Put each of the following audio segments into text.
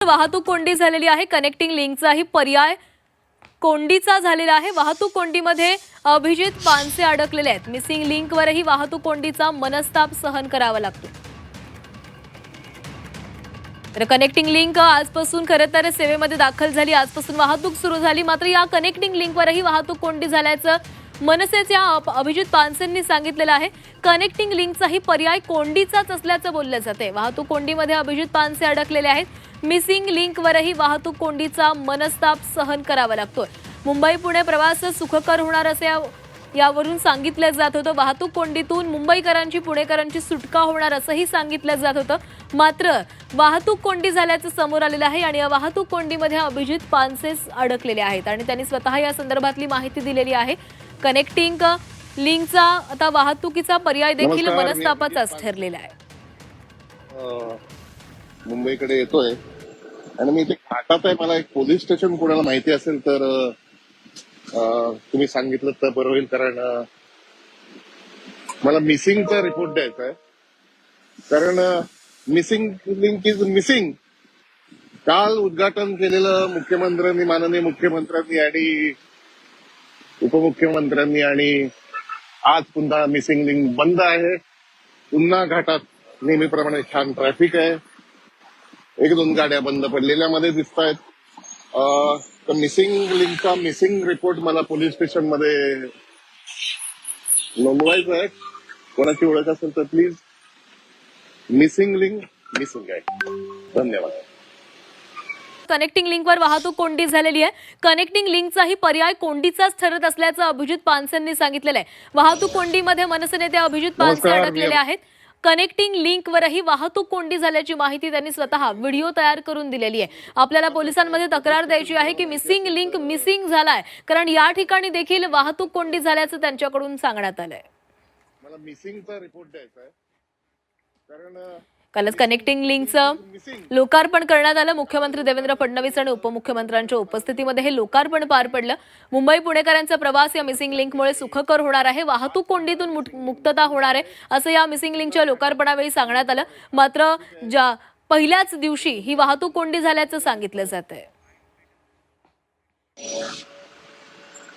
वाहतूक कोंडी झालेली आहे। कनेक्टिंग लिंकचाही पर्याय कोंडीचा झालेला आहे। वाहतूक कोंडीमध्ये अभिजित पानसे अडकलेले आहेत। मिसिंग लिंकवरही वाहतूक कोंडीचा मनस्ताप सहन करावा लागतो। तर कनेक्टिंग लिंक आजपासून खरं तर सेवेमध्ये दाखल झाली, आजपासून वाहतूक सुरू झाली। मात्र या कनेक्टिंग लिंकवरही वाहतूक कोंडी झाल्याचं मनसेच्या अभिजित पानसेंनी सांगितलेलं आहे। कनेक्टिंग लिंकचाही पर्याय कोंडीचाच असल्याचं बोललं जाते। वाहतूक कोंडीमध्ये अभिजित पानसे अडकलेले आहेत। मिसिंग लिंकवरही वाहतूक कोंडीचा मनस्ताप सहन करावा लागतोय। मुंबई पुणे प्रवास सुखकर होणार असे यावरून सांगितलं जात होतं। वाहतूक कोंडीतून मुंबईकरांची पुणेकरांची सुटका होणार असंही सांगितलं जात होतं। मात्र वाहतूक कोंडी झाल्याचं समोर आलेलं आहे आणि या वाहतूक कोंडीमध्ये अभिजित पानसे अडकलेले आहेत आणि त्यांनी स्वतः या संदर्भातली माहिती दिलेली आहे। कनेक्टिंग लिंकचा आता वाहतुकीचा पर्याय देखील मनस्तापाचाच ठरलेला आहे। मुंबईकडे येतोय आणि मी इथे घाटात आहे। मला एक पोलीस स्टेशन कोणाला माहिती असेल तर तुम्ही सांगितलं तर बरं होईल, कारण मला मिसिंगचा रिपोर्ट द्यायचा आहे। कारण मिसिंग लिंक इज मिसिंग। काल उद्घाटन केलेलं मुख्यमंत्र्यांनी, माननीय मुख्यमंत्र्यांनी आणि उपमुख्यमंत्र्यांनी, आणि आज पुन्हा मिसिंग लिंक बंद आहे। पुन्हा घाटात नेहमीप्रमाणे छान ट्रॅफिक आहे। एक दोन गाड्या बंद पडलेल्या मध्ये दिसत आहेत। तर मिसिंग लिंकचा मिसिंग रिपोर्ट मला पोलीस स्टेशन मध्ये नोंदवायचा आहे। कोणाची ओळख असेल तर प्लीज। मिसिंग लिंक मिसिंग आहे। धन्यवाद। कनेक्टिंग लिंकवर वाहतूक कोंडी झालेली आहे। कनेक्टिंग लिंकचाही पर्याय कोंडीचाच ठरत असल्याचं अभिजित पानसेंनी सांगितलेलं आहे। वाहतूक कोंडीमध्ये मनसे नेते अभिजित पानसे अडकलेले आहेत। कनेक्टिंग लिंकवरही वाहतूक कोंडी झाल्याची माहिती त्यांनी स्वतः व्हिडिओ तयार करून दिलेली आहे। आपल्याला पोलिसांमध्ये तक्रार द्यायची आहे की मिसिंग लिंक मिसिंग झालाय, कारण या ठिकाणी देखील वाहतूक कोंडी झाल्याचं त्यांच्याकडून सांगण्यात आलंय। मला मिसिंगचा रिपोर्ट द्यायचा आहे, कारण कालच कनेक्टिंग लिंकचं लोकार्पण करण्यात आलं। मुख्यमंत्री देवेंद्र फडणवीस आणि उपमुख्यमंत्र्यांच्या उपस्थितीमध्ये हे लोकार्पण पार पडलं। मुंबई पुणेकरांचा प्रवास या मिसिंग लिंकमुळे सुखकर होणार आहे। वाहतूक कोंडीतून मुक्तता होणार आहे असं या मिसिंग लिंकच्या लोकार्पणावेळी सांगण्यात आलं। मात्र पहिल्याच दिवशी ही वाहतूक कोंडी झाल्याचं सांगितलं जातंय।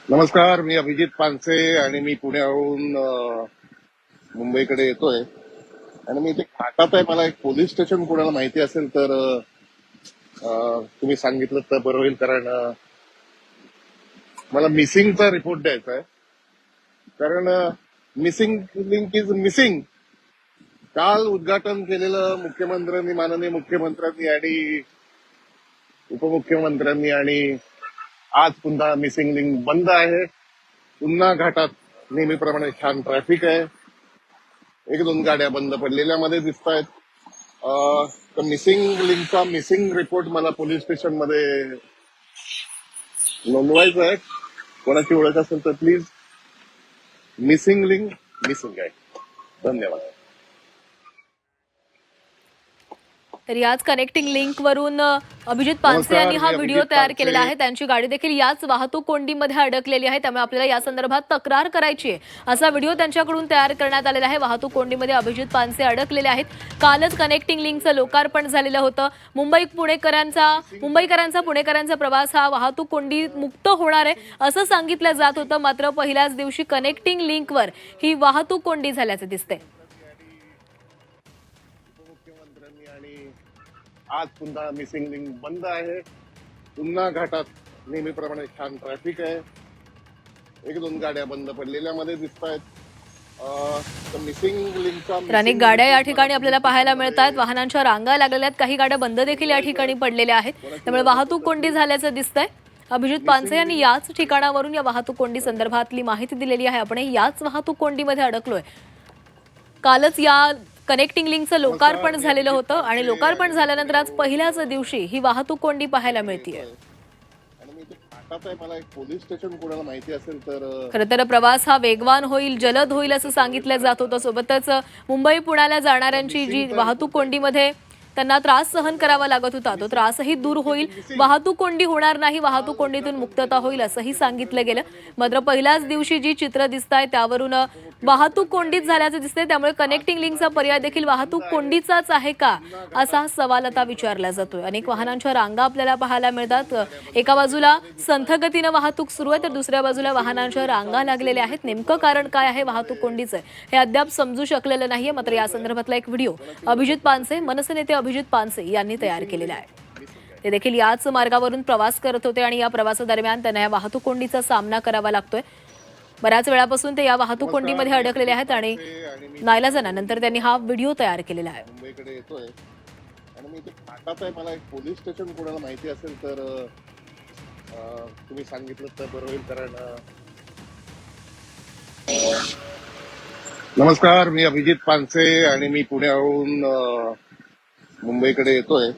नमस्कार, मी अभिजित पानसे आणि मी पुण्याहून मुंबईकडे येतोय आणि मी इथे घाटात आहे। मला एक पोलीस स्टेशन कोणाला माहिती असेल तर तुम्ही सांगितलं तर बरं होईल, कारण मला मिसिंगचा रिपोर्ट द्यायचा आहे। कारण मिसिंग लिंक इज मिसिंग। काल उद्घाटन केलेलं मुख्यमंत्र्यांनी, माननीय मुख्यमंत्र्यांनी आणि उपमुख्यमंत्र्यांनी, आणि आज पुन्हा मिसिंग लिंक बंद आहे। पुन्हा घाटात नेहमीप्रमाणे छान ट्रॅफिक आहे। एक दोन गाड्या बंद पडलेल्या मध्ये दिसत आहेत। तर मिसिंग लिंकचा मिसिंग रिपोर्ट मला पोलीस स्टेशन मध्ये नोंदवायचा आहे। कोणाची ओळख असेल तर प्लीज। मिसिंग लिंक मिसिंग आहे। धन्यवाद। तर याच कनेक्टिंग लिंकवरून अभिजित पानसे यांनी हा व्हिडिओ तयार केलेला आहे। त्यांची गाडी देखील याच वाहतूक कोंडीमध्ये अडकलेली आहे, त्यामुळे आपल्याला या संदर्भात तक्रार करायची आहे असा व्हिडिओ त्यांच्याकडून तयार करण्यात आलेला आहे। वाहतूक कोंडीमध्ये अभिजित पानसे अडकलेले आहेत। कालच कनेक्टिंग लिंकचं लोकार्पण झालेलं होतं। मुंबईकरांचा पुणेकरांचा प्रवास हा वाहतूक कोंडी मुक्त होणार आहे असं सांगितलं जात होतं। मात्र पहिल्याच दिवशी कनेक्टिंग लिंकवर ही वाहतूक कोंडी झाल्याचं दिसतंय। आज पुन्हा मिसिंग लिंक बंद आहे। पुन्हा घाटात नेहमीप्रमाणे छान ट्रॅफिक आहे। एक दोन गाड्या बंद पडलेल्या मध्ये दिसत आहेत। तर मिसिंग लिंकचा अनेक गाड्या या ठिकाणी आपल्याला पाहायला मिळत आहेत। वाहनांच्या रांगा लागलेल्या आहेत। काही गाड्या बंद देखील या ठिकाणी पडलेल्या आहेत, त्यामुळे वाहतूक कोंडी झाल्याचं दिसतंय। अभिजित पानसे यांनी याच ठिकाणावरून या वाहतूक कोंडी संदर्भातली माहिती दिलेली आहे। आपण याच वाहतूक कोंडीमध्ये अडकलोय। कालच या कनेक्टिंग लिंकचं लोकार्पण झालेलं होतं आणि लोकार्पण झाल्यानंतर आज पहिल्याच दिवशी ही वाहतूक कोंडी पाहायला मिळतेय। मला एक पोलीस स्टेशन कोणाला माहिती असेल तर खरं तर प्रवास हा वेगवान होईल, जलद होईल असं सांगितलं जात होतं। सोबतच मुंबई पुण्याला जाणाऱ्यांची जी वाहतूक कोंडीमध्ये त्यांना त्रास सहन करावा लागत होता तो त्रासही दूर होईल, वाहतूक कोंडी होणार नाही, वाहतूक कोंडीतून मुक्तता होईल असंही सांगितलं गेलं. मात्र पहिल्याच दिवशी जी चित्र दिसत आहे त्यावरून वाहतूक कोंडीत झाल्याचं दिसतंय. त्यामुळे कनेक्टिंग लिंकचा पर्याय देखील वाहतूक कोंडीचाच आहे का असा सवाल आता विचारला जातोय. अनेक वाहनांच्या रांगा आपल्याला पाहायला मिळतात. एका बाजूला संथ गतीनं वाहतूक सुरू आहे तर दुसऱ्या बाजूला वाहनांच्या रांगा लागलेल्या आहेत. नेमकं कारण काय आहे वाहतूक कोंडीचं हे अद्याप समजू शकलेलं नाहीये. मात्र या संदर्भातला एक व्हिडिओ अभिजित पानसे, मनसे नेते अभिजित पानसे यांनी तयार केलेला आहे. ते देखील याच मार्गावरून प्रवास करत होते आणि या प्रवासादरम्यान त्यांना या वाहतूक कोंडीचा सामना करावा लागतोय. बऱ्याच वेळापासून ते या वाहतूक कोंडीमध्ये अडकलेले आहेत आणि नाईलाजानानंतर त्यांनी हा व्हिडिओ तयार केलेला आहे. मुंबईकडे येतोय आणि मी इथे फाटात आहे. मला एक पोलीस स्टेशन कोणाला माहिती असेल तर तुम्ही सांगितलं तर बरं होईल. कारण नमस्कार, मी अभिजित पानसे आणि मी पुण्याहून मुंबईकडे येतोय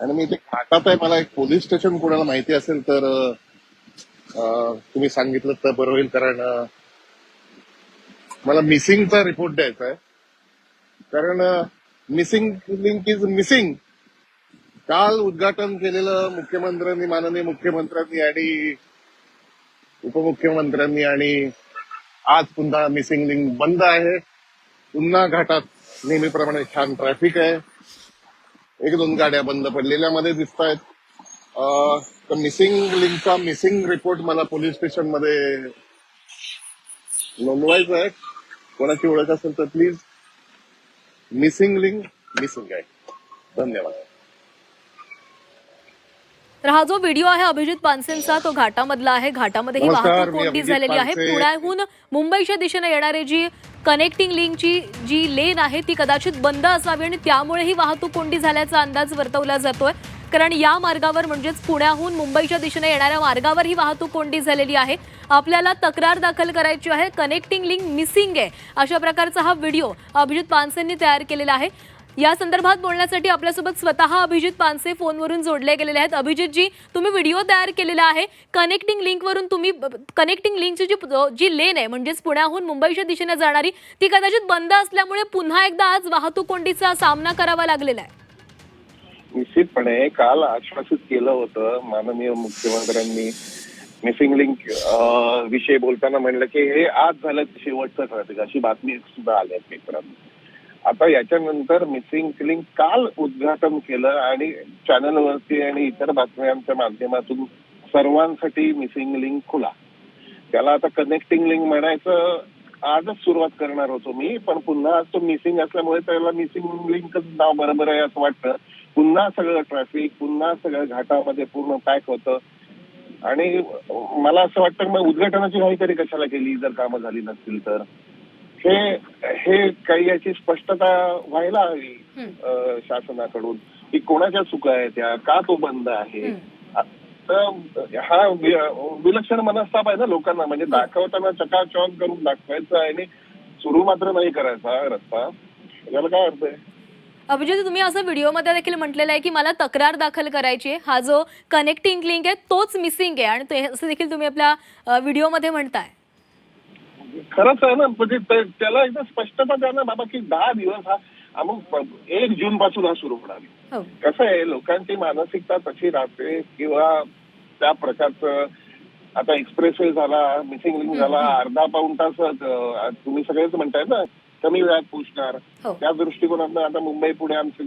आणि मी इथे फाटात आहे. मला एक पोलीस स्टेशन कोणाला माहिती असेल तर तुम्ही सांगितलं तर बरं होईल. कारण मला मिसिंगचा रिपोर्ट द्यायचा आहे. कारण मिसिंग लिंक इज मिसिंग. काल उद्घाटन केलेलं मुख्यमंत्र्यांनी, माननीय मुख्यमंत्र्यांनी आणि उपमुख्यमंत्र्यांनी आणि आज पुन्हा मिसिंग लिंक बंद आहे. पुन्हा घाटात नेहमीप्रमाणे छान ट्रॅफिक आहे. एक दोन गाड्या बंद पडलेल्या मध्ये दिसत आहेत. तर मिसिंग लिंकचा मिसिंग रिपोर्ट मला पोलीस स्टेशन मध्ये नोंदवायचा आहे. कोणाची ओळख असेल तर प्लीज. मिसिंग लिंक मिसिंग आहे. धन्यवाद. तर हा जो व्हिडिओ आहे अभिजित पानसेंचा तो घाटामधला आहे. घाटामध्ये ही नमस्कार, वाहतूक मी कोंडी अभिजित झालेली आहे. पानसे. पुण्याहून मुंबईच्या दिशेने येणारी जी कनेक्टिंग लिंकची जी लेन आहे ती कदाचित बंद असावी आणि त्यामुळे ही वाहतूक कोंडी झाल्याचा अंदाज वर्तवला जातोय. कारण या मार्गावर म्हणजेच पुण्याहून मुंबईच्या दिशेने येणाऱ्या मार्गावर ही वाहतूक कोंडी झालेली आहे. आपल्याला तक्रार दाखल करायची आहे, कनेक्टिंग लिंक मिसिंग आहे, अशा प्रकारचा हा व्हिडिओ अभिजित पानसेंनी तयार केलेला आहे. या संदर्भात बोलण्यासाठी आपल्यासोबत स्वतः अभिजित पानसे फोनवरून जोडले गेलेले आहेत. अभिजितजी, तुम्ही व्हिडिओ तयार केलेला आहे. कनेक्टिंग लिंकवरून तुम्ही कनेक्टिंग लिंकची जी लेन आहे म्हणजेच पुण्याहून मुंबईच्या दिशेने जाणारी ती कदाचित बंद असल्यामुळे पुन्हा एकदा आज वाहतूक कोंडीचा सामना करावा लागलेला आहे. निश्चितपणे काल आश्वासित केलं होतं माननीय मुख्यमंत्र्यांनी. मिसिंग लिंक विषयी बोलताना म्हणलं की हे आज झालं शेवटचं ट्रॅफिक, अशी बातमी सुद्धा आल्या पेपरात. आता याच्यानंतर मिसिंग लिंक काल उद्घाटन केलं आणि चॅनलवरती आणि इतर बातम्यांच्या माध्यमातून सर्वांसाठी मिसिंग लिंक खुला. त्याला आता कनेक्टिंग लिंक म्हणायचं आजच सुरुवात करणार होतो मी, पण पुन्हा तो मिसिंग असल्यामुळे त्याला मिसिंग लिंकच नाव बरोबर आहे असं वाटतं. पुन्हा सगळं ट्रॅफिक, पुन्हा सगळं घाटामध्ये पूर्ण पॅक होतं आणि मला असं वाटतं मग उद्घाटनाची घाई तरी कशाला केली जर कामं झाली नसतील तर. हे काही याची स्पष्टता व्हायला हवी शासनाकडून की कोणाच्या चुका आहेत त्या, का तो बंद आहे. तर हा विलक्षण मनस्ताप आहे ना लोकांना. म्हणजे दाखवताना चकाचौंध करून दाखवायचं आणि सुरू मात्र नाही करायचा रस्ता. याला काय अर्थ आहे? अभिजित, तुम्ही असं व्हिडिओमध्ये देखील म्हटलेलं आहे की मला तक्रार दाखल करायची आहे. हा जो कनेक्टिंग लिंक आहे तोच मिसिंग आहे आणि ते असं देखील तुम्ही आपल्या व्हिडिओमध्ये म्हणताय. खरंच आहे ना. म्हणजे त्याला एकदा स्पष्टता द्या ना बाबा की 10 दिवस हा मग 1 जून पासून हा सुरू होणार. कसं आहे लोकांची मानसिकता तशी राहते किंवा त्या प्रकारचं. आता एक्सप्रेसवे झाला, मिसिंग लिंक झाला, अर्धा पाऊण तास तुम्ही सगळेच म्हणताय ना कमी वेळात पोहोचणार. त्या दृष्टिकोनातून आता मुंबई पुणे आमची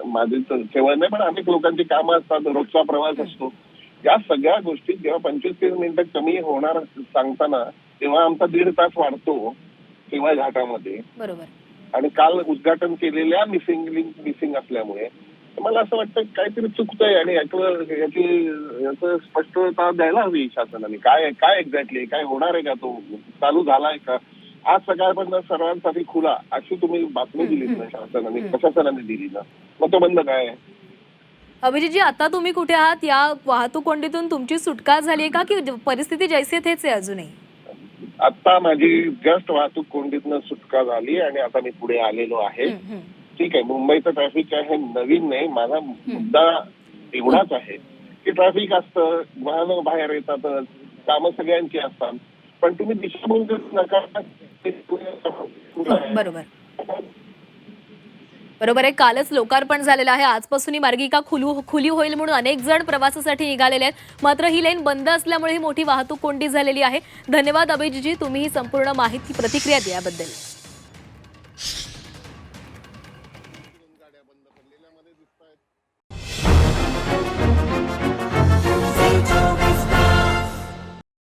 माझी सेवा नाही पण अनेक लोकांची कामं असतात, रोजचा प्रवास असतो. या सगळ्या गोष्टी जेव्हा 25-30 मिनिटं कमी होणार सांगताना तेव्हा आमचा 1.5 तास वाढतो तेव्हा घाटामध्ये. बरोबर. आणि काल उद्घाटन केलेल्या मिसिंग लिंक मिसिंग असल्यामुळे मला असं वाटतं काहीतरी चुकतंय आणि याचं स्पष्टता द्यायला हवी शासनाने. काय एक्झॅक्टली काय होणार आहे का, तो चालू झालाय का. आज सकाळपर्यंत सर्वांसाठी खुला अशी तुम्ही बातमी दिलीत ना शासनाने, प्रशासनाने दिली ना, मग तो बंद काय आहे? अभिजितजी, आता तुम्ही कुठे आहात? या वाहतूक कोंडीतून तुमची सुटका झाली आहे का की परिस्थिती जैसे तेच आहे अजूनही? आता माझी जस्ट वाहतूक कोंडीतनं सुटका झाली आणि आता मी पुढे आलेलो आहे. ठीक आहे, मुंबईचं ट्रॅफिक आहे, नवीन नाही. माझा मुद्दा एवढाच आहे की ट्रॅफिक असतं, वाहनं बाहेर येतात, कामं सगळ्यांची असतात, पण तुम्ही दिशाभूल नका. बरोबर. बरोबर आहे. कालच लोकार्पण झालेलं आहे. आजपासून ही मार्गिका खुली होईल म्हणून अनेक जण प्रवासासाठी निघालेले आहेत. मात्र ही लेन बंद असल्यामुळे ही मोठी वाहतूक कोंडी झालेली आहे. धन्यवाद अभिजितजी, तुम्ही ही संपूर्ण माहिती प्रतिक्रिया दिल्याबद्दल.